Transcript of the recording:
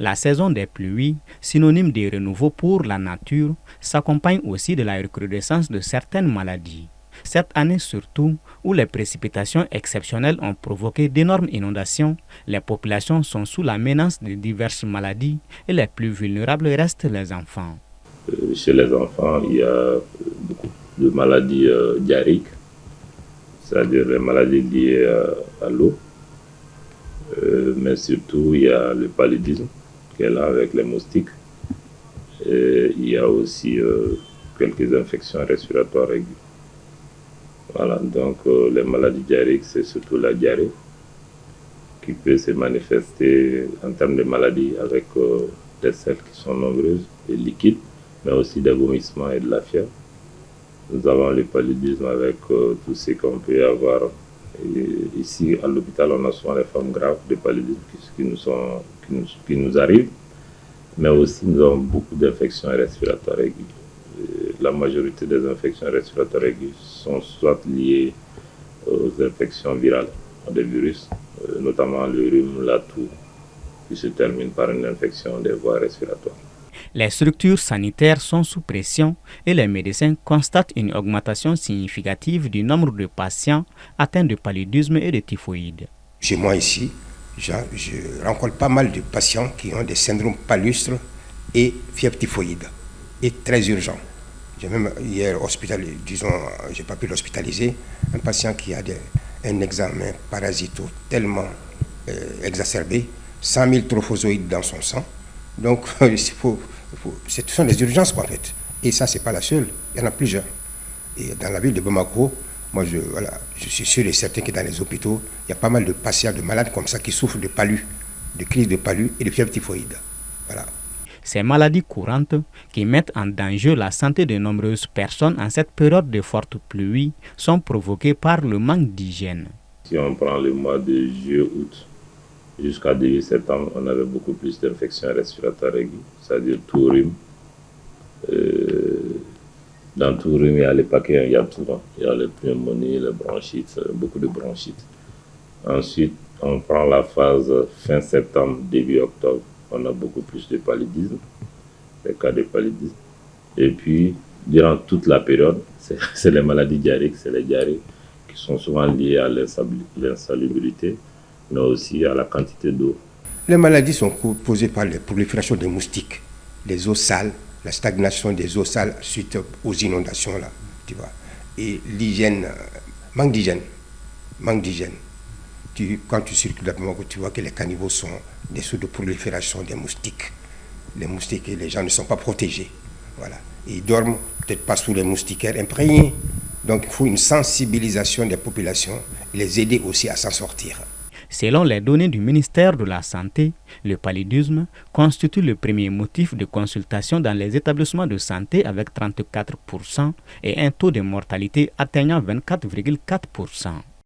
La saison des pluies, synonyme de renouveau pour la nature, s'accompagne aussi de la recrudescence de certaines maladies. Cette année surtout, où les précipitations exceptionnelles ont provoqué d'énormes inondations, les populations sont sous la menace de diverses maladies et les plus vulnérables restent les enfants. Chez les enfants, il y a beaucoup de maladies diarrhéiques, c'est-à-dire les maladies liées à l'eau, mais surtout il y a le paludisme qui est là avec les moustiques. Et il y a aussi quelques infections respiratoires aiguës. Voilà, donc les maladies diarrhéiques, c'est surtout la diarrhée qui peut se manifester en termes de maladies avec des selles qui sont nombreuses et liquides, mais aussi des vomissements et de la fièvre. Nous avons le paludisme avec tout ce qu'on peut avoir. Et ici, à l'hôpital, on a souvent les formes graves de paludisme qui nous arrivent, mais aussi nous avons beaucoup d'infections respiratoires aiguës. La majorité des infections respiratoires aiguës sont soit liées aux infections virales, à des virus, notamment le rhume, la toux, qui se termine par une infection des voies respiratoires. Les structures sanitaires sont sous pression et les médecins constatent une augmentation significative du nombre de patients atteints de paludisme et de typhoïde. Chez moi ici, je rencontre pas mal de patients qui ont des syndromes palustres et fièvre typhoïde, et très urgent. J'ai même hier hospitalisé, j'ai pas pu l'hospitaliser, un patient qui a un examen parasito tellement exacerbé, 100 000 trophozoïdes dans son sang. Donc, ce sont des urgences, quoi, en fait. Et ça, c'est pas la seule. Il y en a plusieurs. Et dans la ville de Bamako, moi, je suis sûr et certain que dans les hôpitaux, il y a pas mal de patients, de malades comme ça qui souffrent de palud, de crise de palud et de fièvre typhoïde. Voilà. Ces maladies courantes qui mettent en danger la santé de nombreuses personnes en cette période de fortes pluies sont provoquées par le manque d'hygiène. Si on prend le mois de juillet-août, jusqu'à début septembre, on avait beaucoup plus d'infections respiratoires aiguës, c'est-à-dire tout rhume. Dans tout rhume, il y a les paquets, il y a tout. Il y a les pneumonies, les bronchites, beaucoup de bronchites. Ensuite, on prend la phase fin septembre, début octobre. On a beaucoup plus de paludisme, des cas de paludisme. Et puis, durant toute la période, c'est les maladies diarrhéiques, c'est les diarrhées qui sont souvent liées à l'insalubrité, mais aussi à la quantité d'eau. Les maladies sont causées par la prolifération des moustiques, les eaux sales, la stagnation des eaux sales suite aux inondations, là, tu vois. Et l'hygiène, manque d'hygiène. Quand tu circules là, tu vois que les caniveaux sont des sources de prolifération des moustiques. Les moustiques, les gens ne sont pas protégés. Voilà. Et ils dorment peut-être pas sous les moustiquaires imprégnés. Donc il faut une sensibilisation des populations et les aider aussi à s'en sortir. Selon les données du ministère de la Santé, le paludisme constitue le premier motif de consultation dans les établissements de santé avec 34% et un taux de mortalité atteignant 24,4%.